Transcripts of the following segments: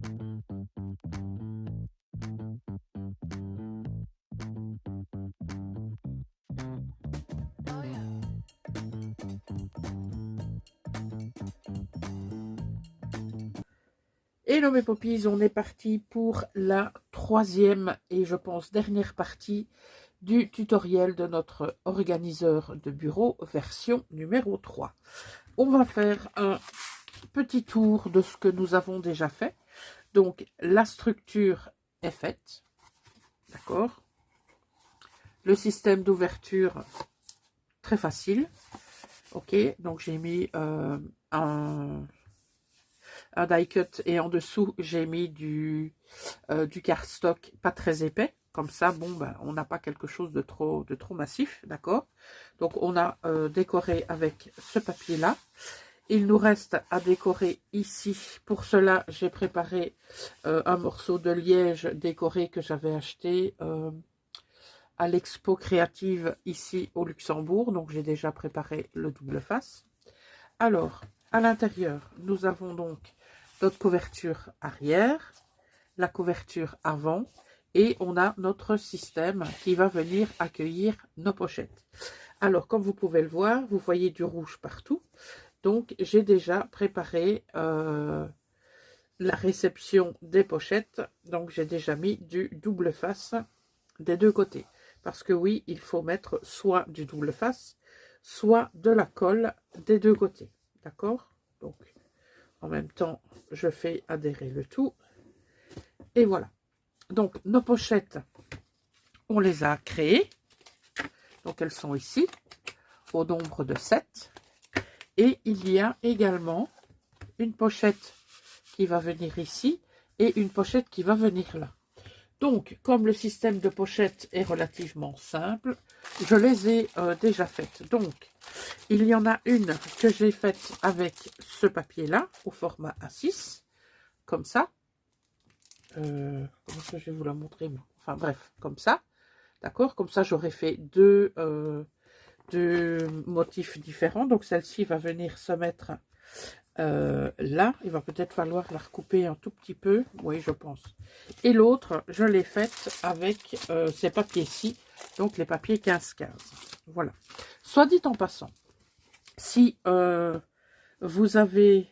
Hello mes poppies, on est parti pour la troisième et je pense dernière partie du tutoriel de notre organiseur de bureau version numéro 3. On va faire un petit tour de ce que nous avons déjà fait. Donc la structure est faite, d'accord. Le système d'ouverture, très facile. Ok, donc j'ai mis un die cut et en dessous j'ai mis du cardstock pas très épais. Comme ça, bon, ben, on n'a pas quelque chose de trop massif, d'accord. Donc on a décoré avec ce papier-là. Il nous reste à décorer ici. Pour cela, j'ai préparé un morceau de liège décoré que j'avais acheté à l'expo créative ici au Luxembourg. Donc j'ai déjà préparé le double face. Alors, à l'intérieur, nous avons donc notre couverture arrière, la couverture avant, et on a notre système qui va venir accueillir nos pochettes. Alors, comme vous pouvez le voir, vous voyez du rouge partout. Donc, j'ai déjà préparé la réception des pochettes. Donc, j'ai déjà mis du double face des deux côtés. Parce que oui, il faut mettre soit du double face, soit de la colle des deux côtés. D'accord? Donc, en même temps, je fais adhérer le tout. Et voilà. Donc, nos pochettes, on les a créées. Donc, elles sont ici, au nombre de 7. Et il y a également une pochette qui va venir ici et une pochette qui va venir là. Donc, comme le système de pochette est relativement simple, je les ai déjà faites. Donc, il y en a une que j'ai faite avec ce papier-là, au format A6, comme ça. Comment ça, je vais vous la montrer, moi. Enfin, bref, comme ça. D'accord? Comme ça, j'aurais fait deux motifs différents. Donc, celle-ci va venir se mettre là. Il va peut-être falloir la recouper un tout petit peu. Oui, je pense. Et l'autre, je l'ai faite avec ces papiers-ci. Donc, les papiers 15-15. Voilà. Soit dit en passant, si vous avez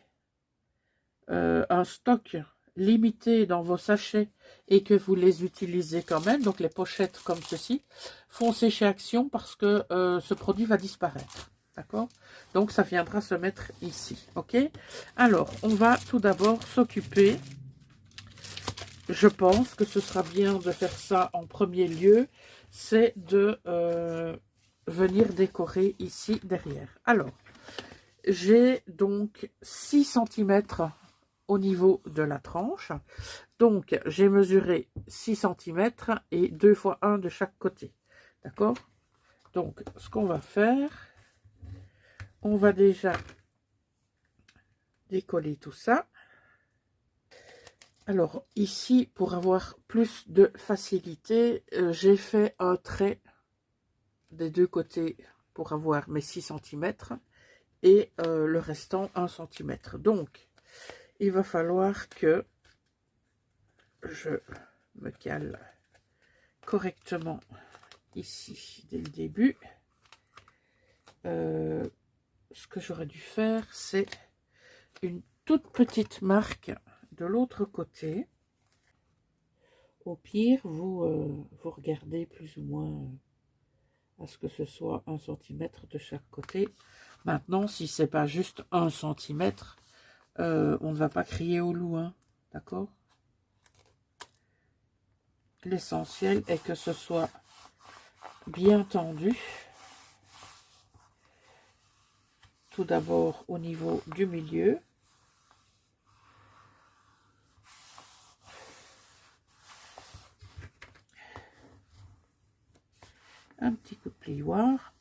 un stock limité dans vos sachets et que vous les utilisez quand même, donc les pochettes comme ceci, foncez chez Action parce que ce produit va disparaître. D'accord? Donc ça viendra se mettre ici. Ok? Alors, on va tout d'abord s'occuper. Je pense que ce sera bien de faire ça en premier lieu. C'est de venir décorer ici derrière. Alors, j'ai donc 6 cm au niveau de la tranche. Donc, j'ai mesuré 6 cm et 2 fois 1 de chaque côté. D'accord? Donc, ce qu'on va faire, on va déjà décoller tout ça. Alors, ici, pour avoir plus de facilité, j'ai fait un trait des deux côtés pour avoir mes 6 cm et le restant 1 cm. Donc, il va falloir que je me cale correctement ici dès le début. Ce que j'aurais dû faire, c'est une toute petite marque de l'autre côté. Au pire, vous regardez plus ou moins à ce que ce soit 1 cm de chaque côté. Maintenant, si c'est pas juste 1 cm, on ne va pas crier au loup, hein, d'accord? L'essentiel est que ce soit bien tendu. Tout d'abord au niveau du milieu. Un petit coup de plioir.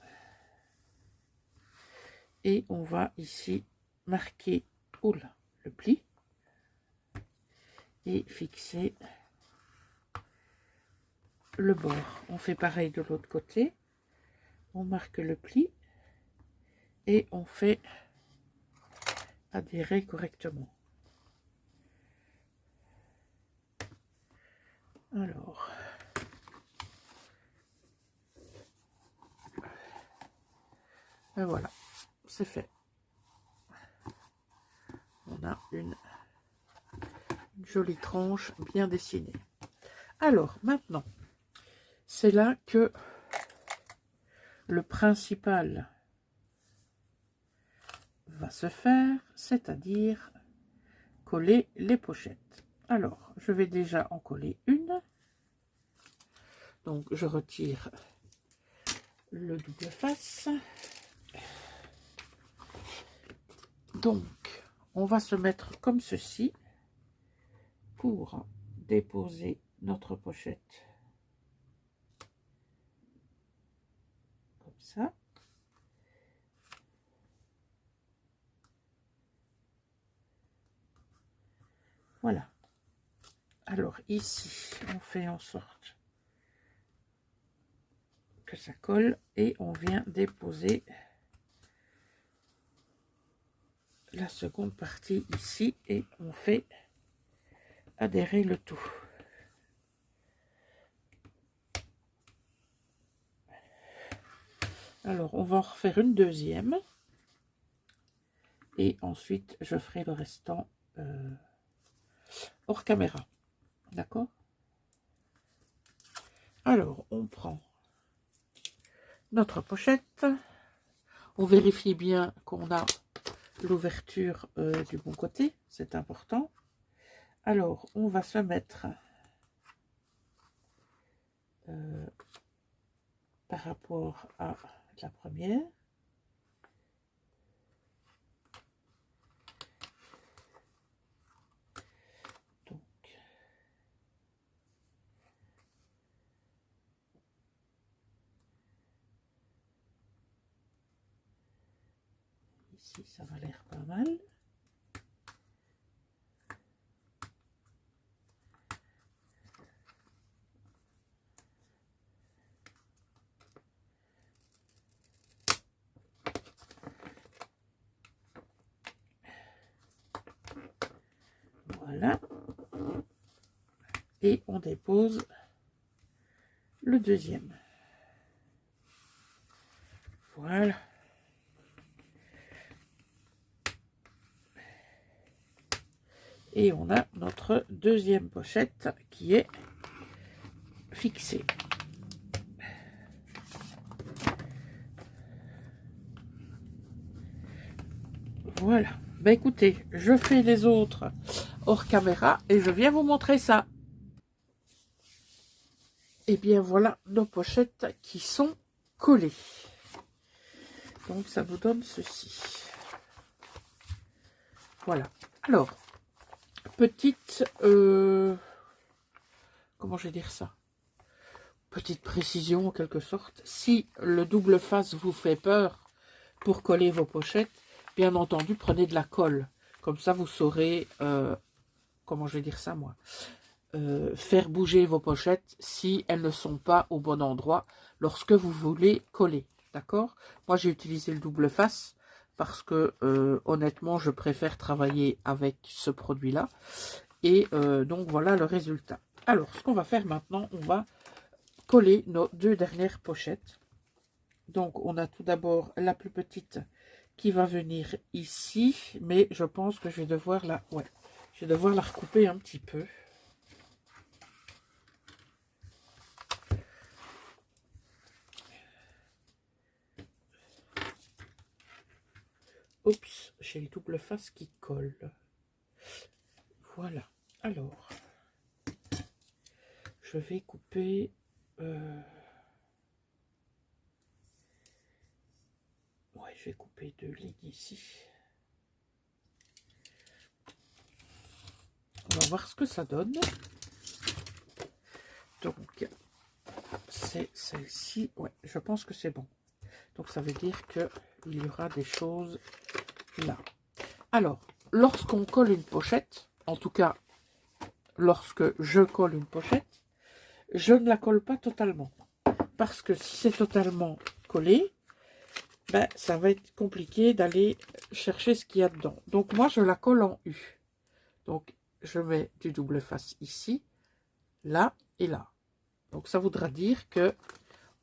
Et on va ici marquer le pli. Et fixer le bord. On fait pareil de l'autre côté. On marque le pli. Et on fait adhérer correctement. Alors, et voilà, c'est fait. On a une jolie tranche bien dessinée. Alors, maintenant, c'est là que le principal va se faire, c'est-à-dire coller les pochettes. Alors, je vais déjà en coller une. Donc, je retire le double face. Donc, on va se mettre comme ceci pour déposer notre pochette. Comme ça. Voilà. Alors, ici, on fait en sorte que ça colle et on vient déposer la seconde partie ici et on fait adhérer le tout. Alors, on va en refaire une deuxième et ensuite je ferai le restant hors caméra. D'accord? Alors, on prend notre pochette, on vérifie bien qu'on a l'ouverture du bon côté, c'est important. Alors, on va se mettre par rapport à la première. Donc, ici, ça va l'air pas mal. Voilà. Et on dépose le deuxième. Voilà. Et on a notre deuxième pochette qui est fixée. Voilà. Ben écoutez, je fais les autres hors caméra et je viens vous montrer ça. Et bien voilà nos pochettes qui sont collées. Donc ça nous donne ceci. Voilà. Alors, petite... comment je vais dire ça? Petite précision en quelque sorte. Si le double face vous fait peur pour coller vos pochettes, bien entendu, prenez de la colle. Comme ça, vous saurez... comment je vais dire ça, moi, faire bouger vos pochettes si elles ne sont pas au bon endroit lorsque vous voulez coller, d'accord? Moi, j'ai utilisé le double face parce que, honnêtement, je préfère travailler avec ce produit-là. Et donc, voilà le résultat. Alors, ce qu'on va faire maintenant, on va coller nos deux dernières pochettes. Donc, on a tout d'abord la plus petite qui va venir ici, mais je pense que je vais devoir la... Ouais. Je vais devoir la recouper un petit peu. Oups, j'ai le double face qui colle. Voilà. Alors, je vais couper... ouais, je vais couper deux lignes ici. On va voir ce que ça donne. Donc, c'est celle-ci. Ouais, je pense que c'est bon. Donc, ça veut dire qu'il y aura des choses là. Alors, lorsqu'on colle une pochette, en tout cas, lorsque je colle une pochette, je ne la colle pas totalement. Parce que si c'est totalement collé, ben, ça va être compliqué d'aller chercher ce qu'il y a dedans. Donc, moi, je la colle en U. Donc, je mets du double face ici, là, et là. Donc ça voudra dire que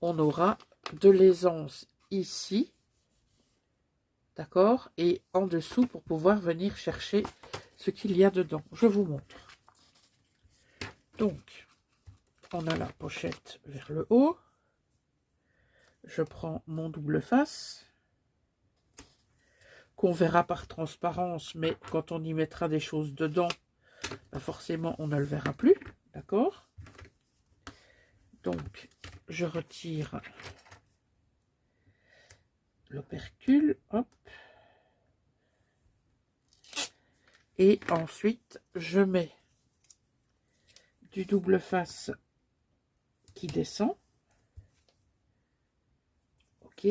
on aura de l'aisance ici, d'accord, et en dessous pour pouvoir venir chercher ce qu'il y a dedans. Je vous montre. Donc, on a la pochette vers le haut. Je prends mon double face, qu'on verra par transparence, mais quand on y mettra des choses dedans, bah forcément on ne le verra plus, d'accord? Donc, je retire l'opercule, hop. Et ensuite, je mets du double face qui descend. Ok.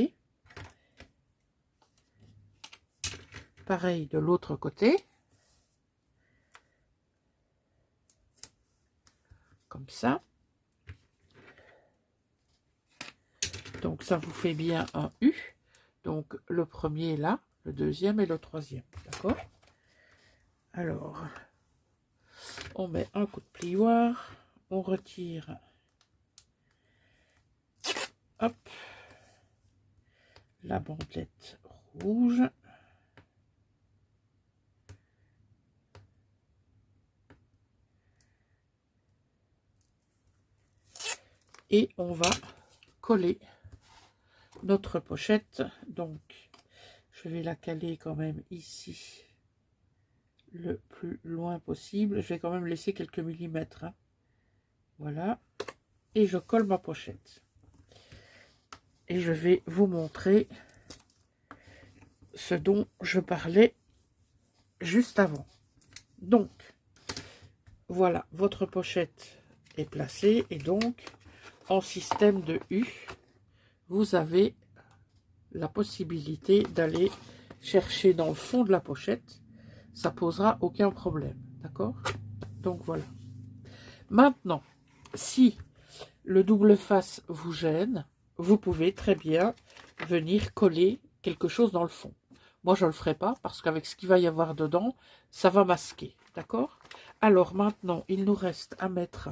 Pareil de l'autre côté. Comme ça. Donc, ça vous fait bien un U. Donc, le premier est là, le deuxième et le troisième. D'accord? Alors, on met un coup de plioir. On retire. Hop. La bandelette rouge. Et on va coller notre pochette. Donc, je vais la caler quand même ici le plus loin possible. Je vais quand même laisser quelques millimètres. Hein. Voilà. Et je colle ma pochette. Et je vais vous montrer ce dont je parlais juste avant. Donc, voilà, votre pochette est placée. Et donc, en système de U, vous avez la possibilité d'aller chercher dans le fond de la pochette. Ça posera aucun problème, d'accord? Donc voilà. Maintenant, si le double face vous gêne, vous pouvez très bien venir coller quelque chose dans le fond. Moi, je ne le ferai pas parce qu'avec ce qu'il va y avoir dedans, ça va masquer, d'accord? Alors maintenant, il nous reste à mettre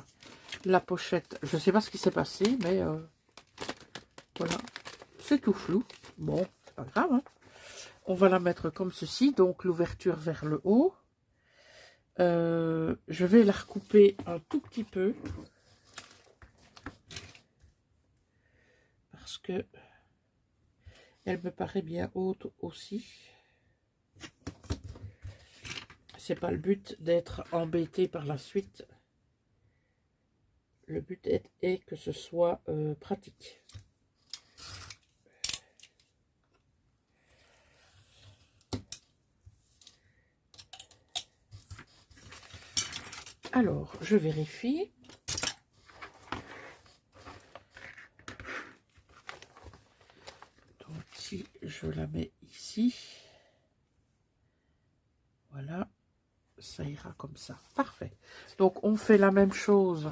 la pochette. Je ne sais pas ce qui s'est passé, mais voilà, c'est tout flou. Bon, c'est pas grave, hein. On va la mettre comme ceci, donc l'ouverture vers le haut. Je vais la recouper un tout petit peu. Parce que elle me paraît bien haute aussi. C'est pas le but d'être embêté par la suite. Le but est que ce soit pratique. Alors, je vérifie. Donc, si je la mets ici, voilà, ça ira comme ça. Parfait. Donc, on fait la même chose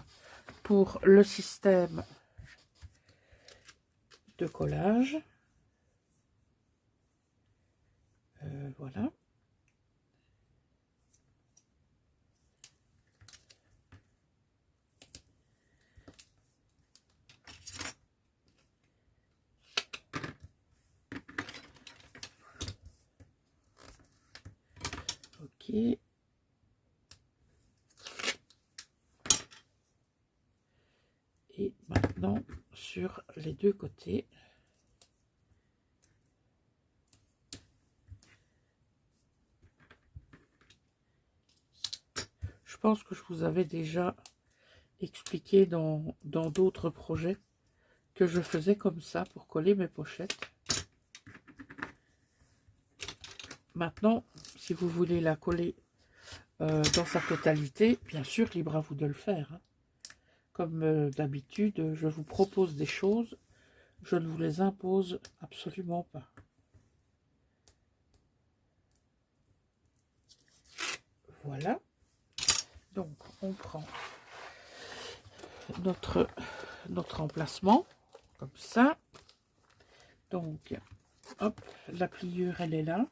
pour le système de collage. Voilà. Ok. Et maintenant, sur les deux côtés. Je pense que je vous avais déjà expliqué dans d'autres projets que je faisais comme ça pour coller mes pochettes. Maintenant, si vous voulez la coller dans sa totalité, bien sûr, libre à vous de le faire. Hein. Comme d'habitude, je vous propose des choses, je ne vous les impose absolument pas. Voilà. Donc, on prend notre emplacement, comme ça. Donc, hop, la pliure, elle est là.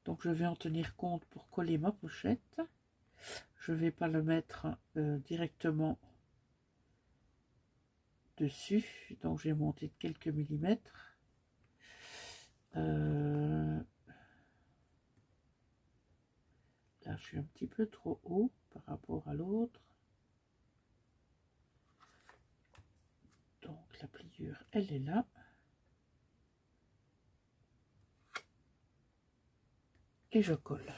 Donc, je vais en tenir compte pour coller ma pochette. Je ne vais pas le mettre directement dessus, donc j'ai monté de quelques millimètres. Là, je suis un petit peu trop haut par rapport à l'autre. Donc la pliure, elle est là. Et je colle.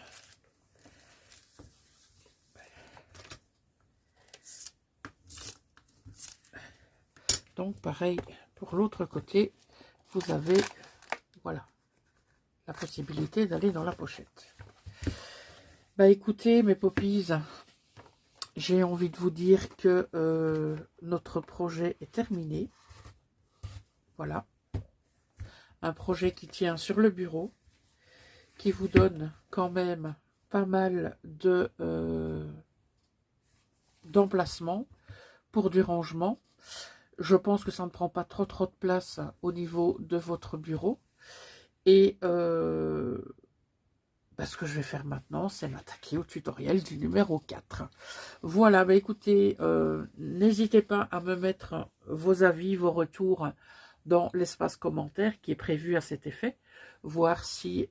Donc pareil pour l'autre côté, vous avez, voilà, la possibilité d'aller dans la pochette. Bah écoutez mes poppies, j'ai envie de vous dire que notre projet est terminé. Voilà. Un projet qui tient sur le bureau, qui vous donne quand même pas mal de d'emplacement pour du rangement. Je pense que ça ne prend pas trop de place au niveau de votre bureau. Et ce que je vais faire maintenant, c'est m'attaquer au tutoriel du numéro 4. Voilà, bah écoutez, n'hésitez pas à me mettre vos avis, vos retours dans l'espace commentaire qui est prévu à cet effet. Voir si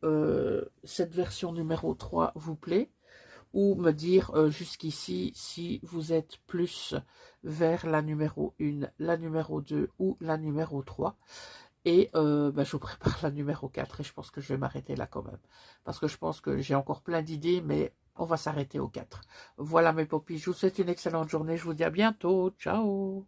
cette version numéro 3 vous plaît. Ou me dire jusqu'ici si vous êtes plus vers la numéro 1, la numéro 2 ou la numéro 3. Et je vous prépare la numéro 4 et je pense que je vais m'arrêter là quand même. Parce que je pense que j'ai encore plein d'idées, mais on va s'arrêter au 4. Voilà mes poppies, je vous souhaite une excellente journée, je vous dis à bientôt, ciao.